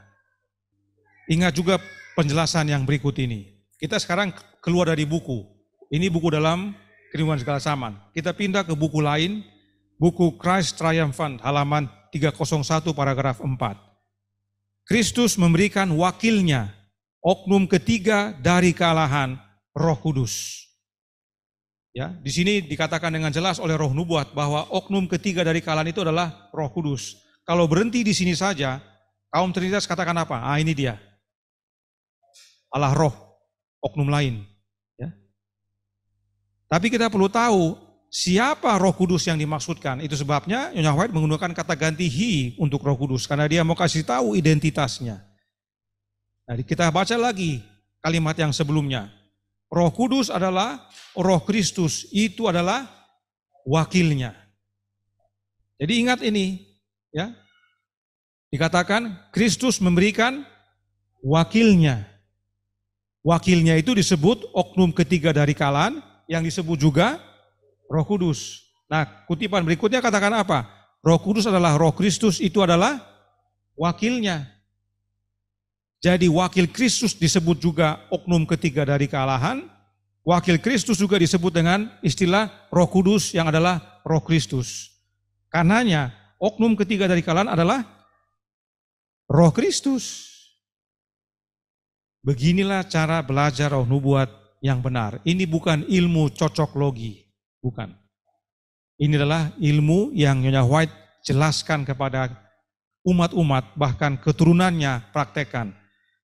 Ingat juga penjelasan yang berikut ini. Kita sekarang keluar dari buku. Ini buku dalam Kerinduan Segala Zaman. Kita pindah ke buku lain, buku Christ Triumphant, halaman 301 paragraf 4. Kristus memberikan wakilnya, oknum ketiga dari kealahan, Roh Kudus. Ya, di sini dikatakan dengan jelas oleh Roh Nubuat bahwa oknum ketiga dari kealahan itu adalah Roh Kudus. Kalau berhenti di sini saja, kaum Trinitas katakan apa? Ah, ini dia. Allah Roh, oknum lain. Ya. Tapi kita perlu tahu siapa Roh Kudus yang dimaksudkan. Itu sebabnya Nyonya White menggunakan kata ganti he untuk Roh Kudus karena dia mau kasih tahu identitasnya. Nah, kita baca lagi kalimat yang sebelumnya. Roh Kudus adalah Roh Kristus, itu adalah wakilnya. Jadi ingat ini, ya. Dikatakan Kristus memberikan wakilnya. Wakilnya itu disebut oknum ketiga dari kalangan, yang disebut juga Roh Kudus. Nah, kutipan berikutnya katakan apa? Roh Kudus adalah Roh Kristus, itu adalah wakilnya. Jadi wakil Kristus disebut juga oknum ketiga dari kalangan. Wakil Kristus juga disebut dengan istilah Roh Kudus yang adalah Roh Kristus. Karenanya oknum ketiga dari kalangan adalah Roh Kristus. Beginilah cara belajar roh nubuat yang benar. Ini bukan ilmu cocok logi, bukan. Ini adalah ilmu yang Nyonya White jelaskan kepada umat-umat, bahkan keturunannya praktekkan.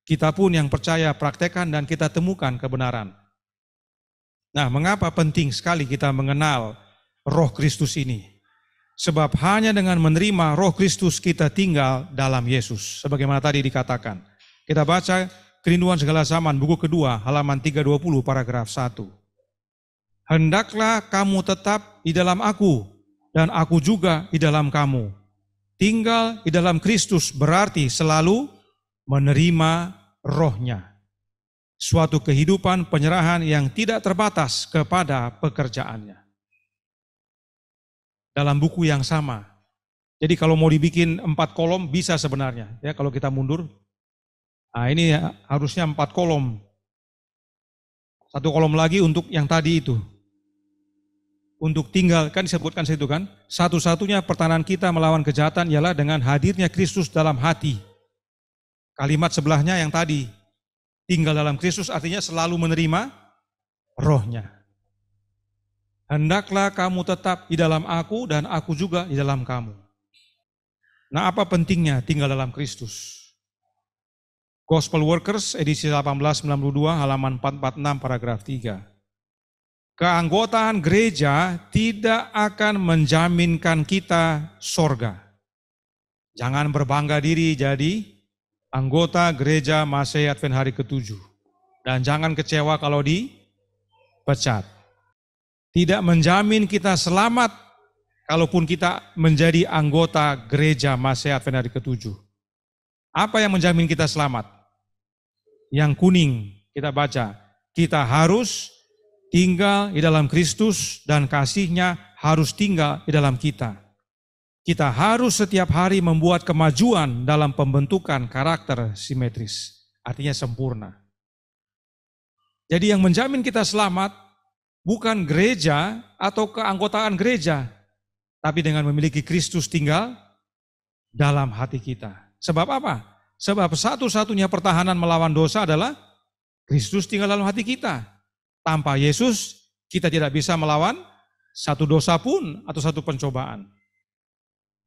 Kita pun yang percaya praktekkan dan kita temukan kebenaran. Nah, mengapa penting sekali kita mengenal Roh Kristus ini? Sebab hanya dengan menerima Roh Kristus kita tinggal dalam Yesus. Sebagaimana tadi dikatakan. Kita baca Kerinduan Segala Zaman, buku kedua, halaman 320, paragraf 1. Hendaklah kamu tetap di dalam aku, dan aku juga di dalam kamu. Tinggal di dalam Kristus berarti selalu menerima Roh-Nya. Suatu kehidupan penyerahan yang tidak terbatas kepada pekerjaannya. Dalam buku yang sama. Jadi kalau mau dibikin 4 kolom bisa sebenarnya. Ya, kalau kita mundur. Nah, ini harusnya 4 kolom. 1 kolom lagi untuk yang tadi itu. Untuk tinggal, kan disebutkan situ kan. Satu-satunya pertahanan kita melawan kejahatan ialah dengan hadirnya Kristus dalam hati. Kalimat sebelahnya yang tadi. Tinggal dalam Kristus artinya selalu menerima Roh-Nya. Hendaklah kamu tetap di dalam aku dan aku juga di dalam kamu. Nah, apa pentingnya tinggal dalam Kristus? Gospel Workers edisi 1892 halaman 446 paragraf 3. Keanggotaan gereja tidak akan menjaminkan kita sorga. Jangan berbangga diri jadi anggota gereja Masehi Advent hari ke-7. Dan jangan kecewa kalau dipecat. Tidak menjamin kita selamat kalaupun kita menjadi anggota gereja Masehi Advent hari ke-7. Apa yang menjamin kita selamat? Yang kuning kita baca, kita harus tinggal di dalam Kristus dan kasih-Nya harus tinggal di dalam kita. Kita harus setiap hari membuat kemajuan dalam pembentukan karakter simetris, artinya sempurna. Jadi yang menjamin kita selamat bukan gereja atau keanggotaan gereja, tapi dengan memiliki Kristus tinggal dalam hati kita. Sebab apa? Sebab satu-satunya pertahanan melawan dosa adalah Kristus tinggal dalam hati kita. Tanpa Yesus, kita tidak bisa melawan satu dosa pun atau satu pencobaan.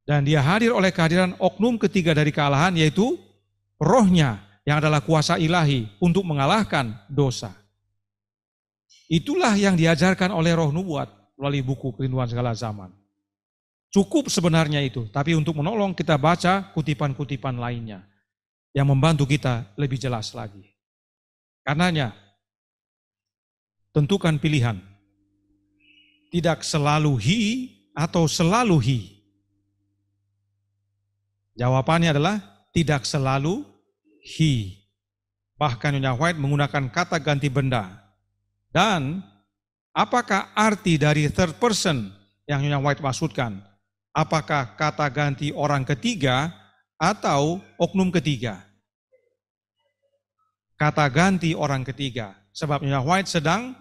Dan dia hadir oleh kehadiran oknum ketiga dari kealahan, yaitu Roh-Nya yang adalah kuasa ilahi untuk mengalahkan dosa. Itulah yang diajarkan oleh roh nubuat melalui buku Kerinduan Segala Zaman. Cukup sebenarnya itu, tapi untuk menolong kita baca kutipan-kutipan lainnya yang membantu kita lebih jelas lagi. Karenanya, tentukan pilihan. Tidak selalu hi atau selalu hi. Jawabannya adalah tidak selalu hi. Bahkan Nyonya White menggunakan kata ganti benda. Dan apakah arti dari third person yang Nyonya White maksudkan? Apakah kata ganti orang ketiga atau oknum ketiga? Kata ganti orang ketiga. Sebab Nyonya White sedang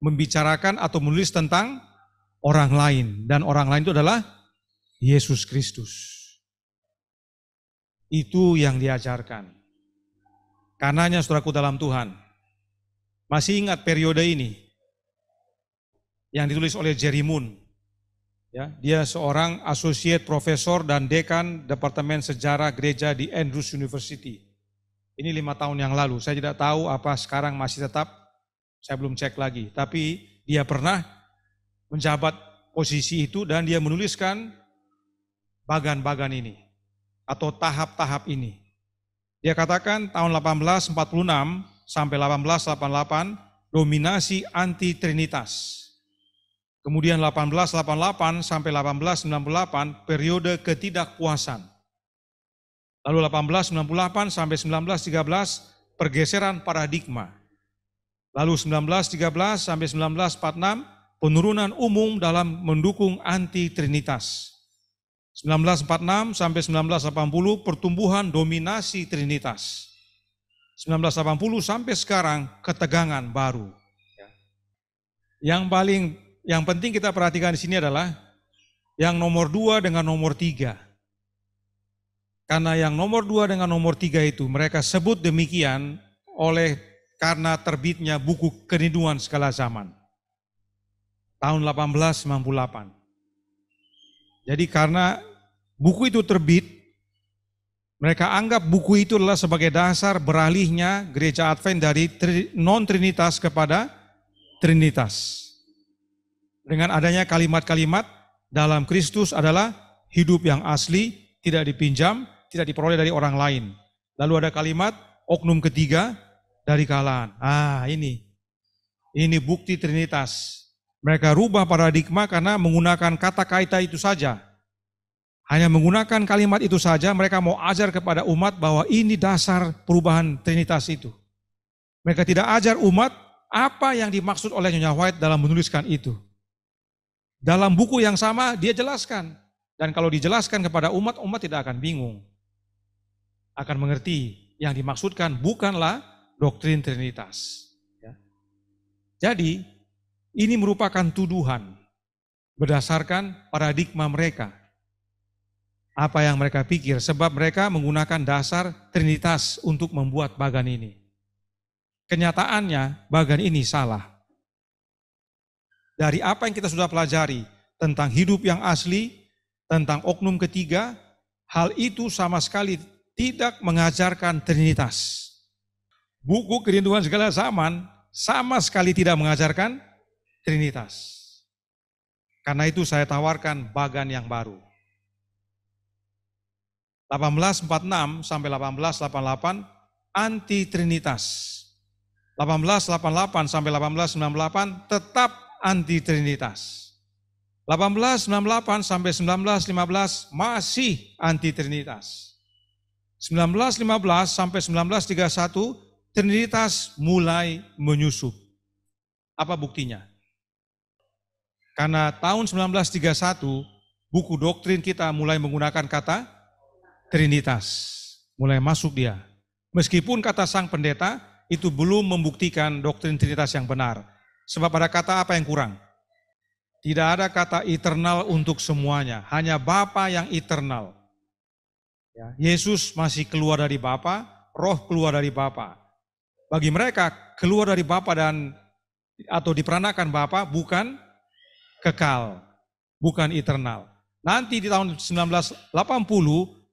membicarakan atau menulis tentang orang lain. Dan orang lain itu adalah Yesus Kristus. Itu yang diajarkan. Karenanya saudaraku dalam Tuhan, masih ingat periode ini yang ditulis oleh Jerry Moon. Ya, dia seorang associate profesor dan dekan Departemen Sejarah Gereja di Andrews University. Ini 5 tahun yang lalu, saya tidak tahu apa sekarang masih tetap, saya belum cek lagi. Tapi dia pernah menjabat posisi itu dan dia menuliskan bagan-bagan ini atau tahap-tahap ini. Dia katakan tahun 1846 sampai 1888 dominasi anti-trinitas. Kemudian 1888 sampai 1898 periode ketidakpuasan. Lalu 1898 sampai 1913 pergeseran paradigma. Lalu 1913 sampai 1946 penurunan umum dalam mendukung anti-trinitas. 1946 sampai 1980 pertumbuhan dominasi trinitas. 1980 sampai sekarang ketegangan baru. Yang penting kita perhatikan di sini adalah yang nomor 2 dengan nomor 3. Karena yang nomor 2 dengan nomor 3 itu mereka sebut demikian karena terbitnya buku Kerinduan Segala Zaman. Tahun 1898. Jadi karena buku itu terbit, mereka anggap buku itu adalah sebagai dasar beralihnya gereja Advent dari non-trinitas kepada trinitas. Dengan adanya kalimat-kalimat dalam Kristus adalah hidup yang asli, tidak dipinjam, tidak diperoleh dari orang lain. Lalu ada kalimat oknum ketiga dari kalangan. Ini bukti trinitas. Mereka rubah paradigma karena menggunakan kata-kata itu saja. Hanya menggunakan kalimat itu saja, mereka mau ajar kepada umat bahwa ini dasar perubahan trinitas itu. Mereka tidak ajar umat apa yang dimaksud oleh Nyonya White dalam menuliskan itu. Dalam buku yang sama dia jelaskan. Dan kalau dijelaskan kepada umat, umat tidak akan bingung. Akan mengerti yang dimaksudkan bukanlah doktrin trinitas. Jadi ini merupakan tuduhan berdasarkan paradigma mereka. Apa yang mereka pikir, sebab mereka menggunakan dasar trinitas untuk membuat bagan ini. Kenyataannya bagan ini salah. Dari apa yang kita sudah pelajari tentang hidup yang asli, tentang oknum ketiga, hal itu sama sekali tidak mengajarkan trinitas. Buku Kerinduan Segala Zaman sama sekali tidak mengajarkan trinitas. Karena itu saya tawarkan bagan yang baru. 1846 sampai 1888 anti-trinitas. 1888 sampai 1898 tetap anti-trinitas. 1898 sampai 1915 masih anti-trinitas. 1915 sampai 1931 trinitas mulai menyusup. Apa buktinya? Karena tahun 1931 buku doktrin kita mulai menggunakan kata trinitas. Mulai masuk dia. Meskipun kata sang pendeta itu belum membuktikan doktrin trinitas yang benar. Sebab ada kata apa yang kurang? Tidak ada kata eternal untuk semuanya. Hanya Bapa yang eternal. Yesus masih keluar dari Bapa, Roh keluar dari Bapa. Bagi mereka keluar dari Bapa atau diperanakan Bapa bukan kekal, bukan eternal. Nanti di tahun 1980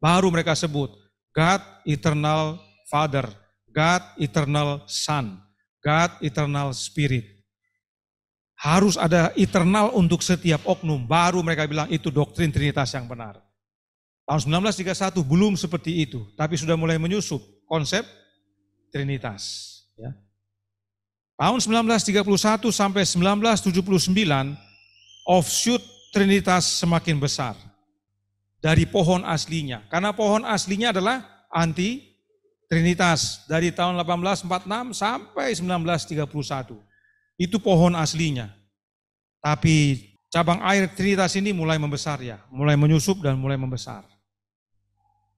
baru mereka sebut God Eternal Father, God Eternal Son, God Eternal Spirit. Harus ada eternal untuk setiap oknum, baru mereka bilang itu doktrin trinitas yang benar. Tahun 1931 belum seperti itu, tapi sudah mulai menyusup konsep trinitas. Tahun 1931 sampai 1979, offshoot trinitas semakin besar dari pohon aslinya. Karena pohon aslinya adalah anti-trinitas dari tahun 1846 sampai 1931. Itu pohon aslinya. Tapi cabang air trinitas ini mulai membesar mulai menyusup dan mulai membesar.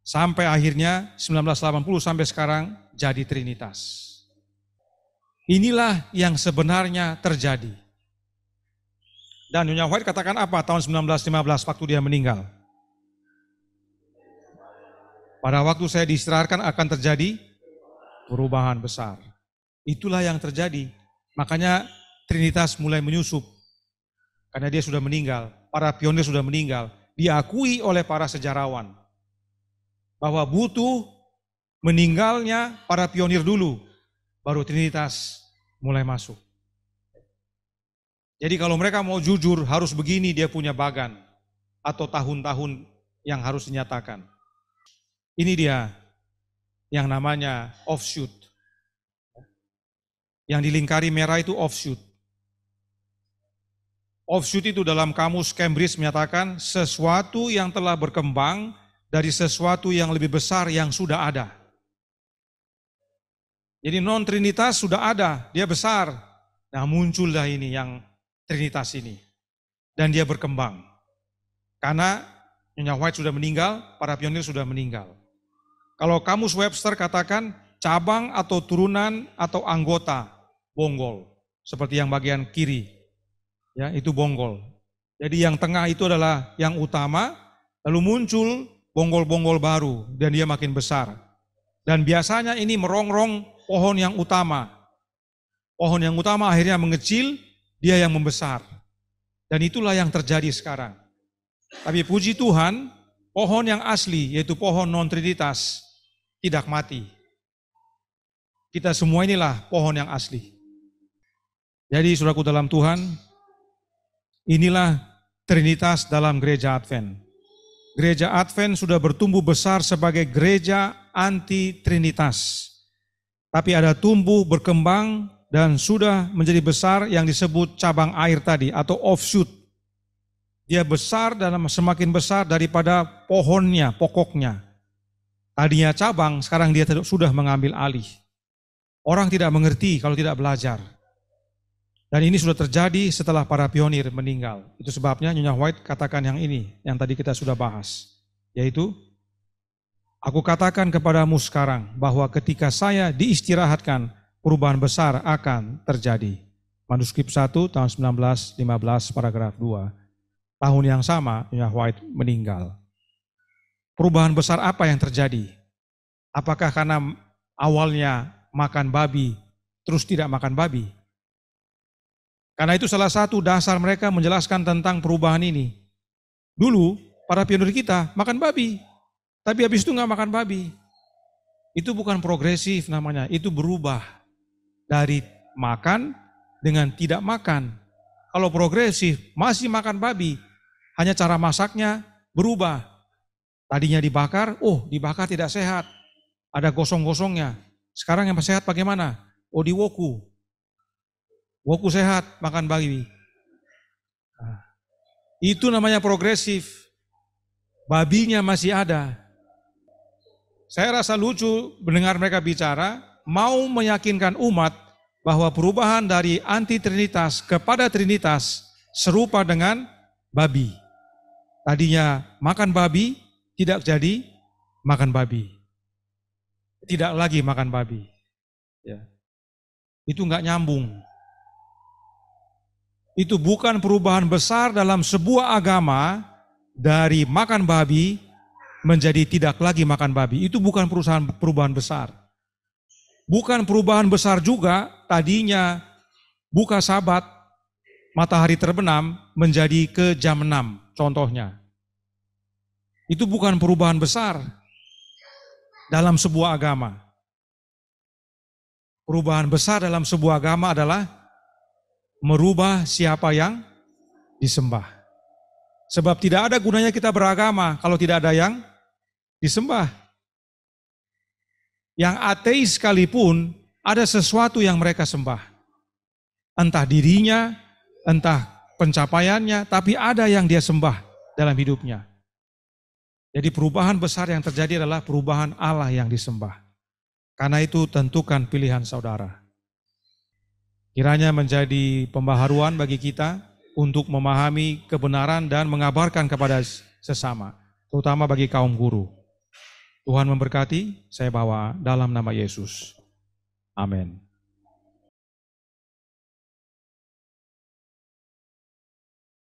Sampai akhirnya 1980 sampai sekarang jadi trinitas. Inilah yang sebenarnya terjadi. Dan Nyonya White katakan apa tahun 1915 waktu dia meninggal? Pada waktu saya diistirahatkan akan terjadi perubahan besar. Itulah yang terjadi. Makanya Trinitas mulai menyusup. Karena dia sudah meninggal, para pionir sudah meninggal. Diakui oleh para sejarawan. Bahwa butuh meninggalnya para pionir dulu. Baru Trinitas mulai masuk. Jadi kalau mereka mau jujur harus begini dia punya bagan. Atau tahun-tahun yang harus dinyatakan. Ini dia yang namanya offshoot. Yang dilingkari merah itu offshoot. Offshoot itu dalam kamus Cambridge menyatakan sesuatu yang telah berkembang dari sesuatu yang lebih besar yang sudah ada. Jadi non-trinitas sudah ada, dia besar. Nah muncullah ini yang trinitas ini. Dan dia berkembang. Karena Nyonya White sudah meninggal, para pionir sudah meninggal. Kalau Kamus Webster katakan cabang atau turunan atau anggota, bonggol. Seperti yang bagian kiri, ya itu bonggol. Jadi yang tengah itu adalah yang utama, lalu muncul bonggol-bonggol baru dan dia makin besar. Dan biasanya ini merongrong pohon yang utama. Pohon yang utama akhirnya mengecil, dia yang membesar. Dan itulah yang terjadi sekarang. Tapi puji Tuhan, pohon yang asli yaitu pohon non-trinitas tidak mati. Kita semua inilah pohon yang asli. Jadi saudaraku dalam Tuhan, inilah Trinitas dalam gereja Advent. Gereja Advent sudah bertumbuh besar sebagai gereja anti-trinitas. Tapi ada tumbuh, berkembang, dan sudah menjadi besar yang disebut cabang air tadi atau offshoot. Dia besar dan semakin besar daripada pohonnya, pokoknya. Tadinya cabang, sekarang dia sudah mengambil alih. Orang tidak mengerti kalau tidak belajar. Dan ini sudah terjadi setelah para pionir meninggal. Itu sebabnya Nyonya White katakan yang ini, yang tadi kita sudah bahas. Yaitu, aku katakan kepadamu sekarang bahwa ketika saya diistirahatkan, perubahan besar akan terjadi. Manuskrip 1 tahun 1915 paragraf 2. Tahun yang sama Nyonya White meninggal. Perubahan besar apa yang terjadi? Apakah karena awalnya makan babi, terus tidak makan babi? Karena itu salah satu dasar mereka menjelaskan tentang perubahan ini. Dulu para pionir kita makan babi, tapi habis itu nggak makan babi. Itu bukan progresif namanya, itu berubah dari makan dengan tidak makan. Kalau progresif masih makan babi, hanya cara masaknya berubah. Tadinya dibakar, dibakar tidak sehat, ada gosong-gosongnya. Sekarang yang sehat bagaimana? Diwoku. Woku sehat, makan babi. Nah, itu namanya progresif. Babinya masih ada. Saya rasa lucu mendengar mereka bicara, mau meyakinkan umat bahwa perubahan dari anti-trinitas kepada trinitas serupa dengan babi. Tadinya makan babi, tidak jadi makan babi. Tidak lagi makan babi. Ya. Itu enggak nyambung. Itu bukan perubahan besar dalam sebuah agama dari makan babi menjadi tidak lagi makan babi. Itu bukan perubahan besar. Bukan perubahan besar juga tadinya buka Sabat, matahari terbenam menjadi ke jam 6 contohnya. Itu bukan perubahan besar dalam sebuah agama. Perubahan besar dalam sebuah agama adalah merubah siapa yang disembah. Sebab tidak ada gunanya kita beragama kalau tidak ada yang disembah. Yang ateis sekalipun ada sesuatu yang mereka sembah. Entah dirinya, entah pencapaiannya, tapi ada yang dia sembah dalam hidupnya. Jadi perubahan besar yang terjadi adalah perubahan Allah yang disembah. Karena itu tentukan pilihan saudara. Kiranya menjadi pembaharuan bagi kita untuk memahami kebenaran dan mengabarkan kepada sesama, terutama bagi kaum guru. Tuhan memberkati, saya bawa dalam nama Yesus. Amin.